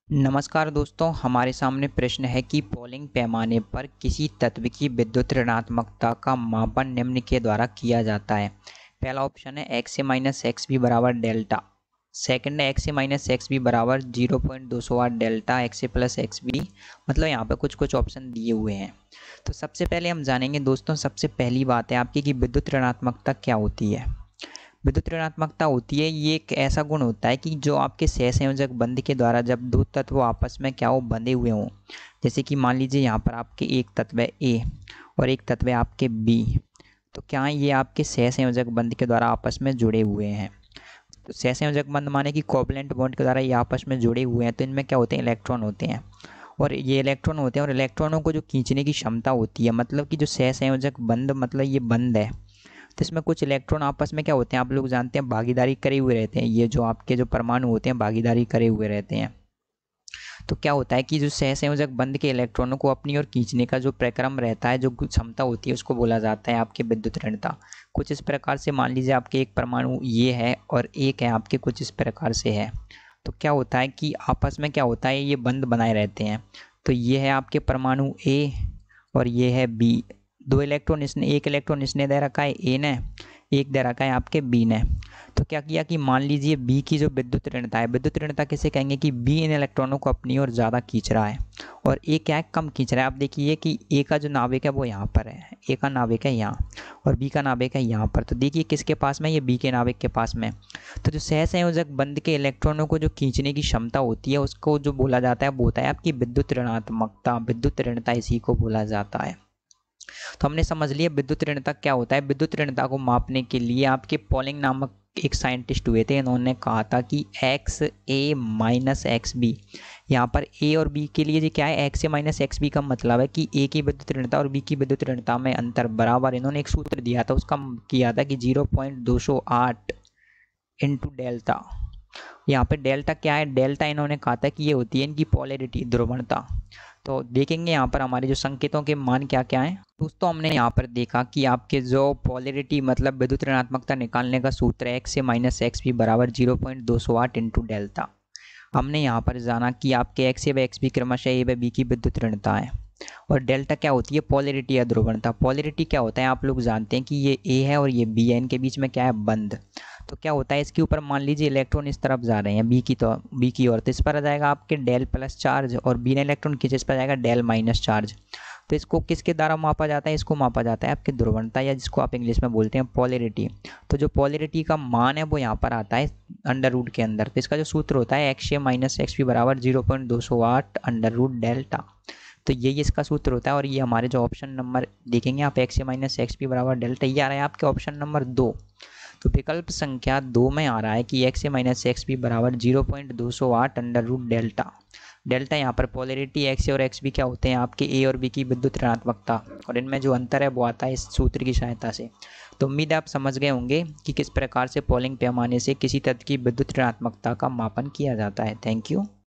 नमस्कार दोस्तों, हमारे सामने प्रश्न है कि पोलिंग पैमाने पर किसी तत्व की विद्युत ऋणात्मकता का मापन निम्न के द्वारा किया जाता है। पहला ऑप्शन है एक्स ए माइनस एक्स बी बराबर डेल्टा। सेकंड है एक्स ए माइनस एक्स बी बराबर 0.208 डेल्टा एक्स ए प्लस एक्स बी। मतलब यहाँ पे कुछ कुछ ऑप्शन दिए हुए हैं। तो सबसे पहले हम जानेंगे दोस्तों, सबसे पहली बात है आपकी कि विद्युत ऋणात्मकता क्या होती है। विद्युत ऋणात्मकता होती है, ये एक ऐसा गुण होता है कि जो आपके सहसंयोजक बंध के द्वारा जब दो तत्व आपस में क्या हो बंधे हुए हों। जैसे कि मान लीजिए यहाँ पर आपके एक तत्व है ए और एक तत्व है आपके बी। तो क्या ये आपके सहसंयोजक बंध के द्वारा आपस में जुड़े हुए हैं। तो सहसंयोजक बंध माने कि कोवलेंट बॉन्ड के द्वारा ये आपस में जुड़े हुए हैं। तो इनमें क्या होते हैं, इलेक्ट्रॉन होते हैं और ये इलेक्ट्रॉन होते हैं और इलेक्ट्रॉनों को जो खींचने की क्षमता होती है, मतलब कि जो सहसंयोजक बंध मतलब ये बंध है, तो इसमें कुछ इलेक्ट्रॉन आपस में क्या होते हैं, आप लोग जानते हैं भागीदारी करे हुए रहते हैं। ये जो आपके जो परमाणु होते हैं भागीदारी करे हुए रहते हैं। तो क्या होता है कि जो सहसंयोजक बंध के इलेक्ट्रॉनों को अपनी ओर खींचने का जो प्रक्रम रहता है, जो क्षमता होती है, उसको बोला जाता है आपके विद्युत ऋणता। कुछ इस प्रकार से मान लीजिए आपके एक परमाणु ये है और एक है आपके, कुछ इस प्रकार से है। तो क्या होता है कि आपस में क्या होता है, ये बंध बनाए रहते हैं। तो ये है आपके परमाणु ए और ये है बी। दो इलेक्ट्रॉन इसने, एक इलेक्ट्रॉन इसने दे रखा है ए ने, एक दे रखा है आपके बी ने। तो क्या किया कि मान लीजिए बी की जो विद्युत ऋणता है, विद्युत ऋणता किसे कहेंगे कि बी इन इलेक्ट्रॉनों को अपनी ओर ज़्यादा खींच रहा है और ए क्या है, कम खींच रहा है। आप देखिए कि ए का जो नाभिक है वो यहाँ पर है, ए का नाभिक है यहाँ और बी का नाभिक है यहाँ पर। तो देखिए किसके पास में, ये बी के नाभिक के पास में। तो जो सहसंयोजक बंध के इलेक्ट्रॉनों को जो खींचने की क्षमता होती है, उसको जो बोला जाता है वो होता है आपकी विद्युत ऋणात्मकता, विद्युत ऋणता इसी को बोला जाता है। तो हमने समझ लिया विद्युत ऋणता क्या होता है। विद्युत ऋणता को मापने के लिए आपके पॉलिंग नामक एक साइंटिस्ट हुए थे, इन्होंने कहा था कि एक्स ए माइनस एक्स बी, यहाँ पर ए और बी के लिए जो क्या है, एक्स ए माइनस एक्स बी का मतलब है कि ए की विद्युत ऋणता और बी की विद्युत ऋणता में अंतर बराबर। इन्होंने एक सूत्र दिया था, उसका किया था कि 0.208 इंटू डेल्टा। यहाँ पे डेल्टा क्या है, डेल्टा इन्होंने कहा था कि ये होती है इनकी पोलैरिटी, ध्रुवणता। तो देखेंगे यहाँ पर हमारे जो संकेतों के मान क्या क्या हैं दोस्तों। हमने यहाँ पर देखा कि आपके जो पोलैरिटी मतलब विद्युत ऋणात्मकता निकालने का सूत्र है एक्स ए माइनस एक्स बी बराबर 0.208 इंटू डेल्टा। हमने यहाँ पर जाना कि आपके एक्स ए व एक्स बी क्रमशः ए व बी की विद्युत ऋणता है और डेल्टा क्या होती है, पोलैरिटी या ध्रुवणता। पोलैरिटी क्या होता है, आप लोग जानते हैं कि ये ए है और ये बी है, इनके बीच में क्या है, बंध। तो क्या होता है, इसके ऊपर मान लीजिए इलेक्ट्रॉन इस तरफ जा रहे हैं बी की ओर, तो इस पर आ जाएगा आपके डेल प्लस चार्ज और बी ने इलेक्ट्रॉन खींचे, इस पर जाएगा डेल माइनस चार्ज। तो इसको किसके द्वारा मापा जाता है, इसको मापा जाता है आपके ध्रुवणता या जिसको आप इंग्लिश में बोलते हैं पोलैरिटी। तो जो पोलैरिटी का मान है वो यहाँ पर आता है अंडर रूट के अंदर। तो इसका जो सूत्र होता है एक्स ए माइनस एक्स बी बराबर 0.208 अंडर रूट डेल्टा। तो यही इसका सूत्र होता है और ये हमारे जो ऑप्शन नंबर देखेंगे आप एक्स ए माइनस एक्स बी बराबर डेल्टा, ये आ रहा है आपके ऑप्शन नंबर 2। तो विकल्प संख्या 2 में आ रहा है कि एक्स ए माइनस एक्स बी बराबर 0.208 अंडर रूट डेल्टा। डेल्टा यहाँ पर पोलैरिटी, एक्स ए और एक्स बी क्या होते हैं आपके ए और बी की विद्युत ऋणात्मकता, और इनमें जो अंतर है वो आता है इस सूत्र की सहायता से। तो उम्मीद है आप समझ गए होंगे कि किस प्रकार से पोलिंग पैमाने से किसी तत्व की विद्युत ऋणात्मकता का मापन किया जाता है। Thank you.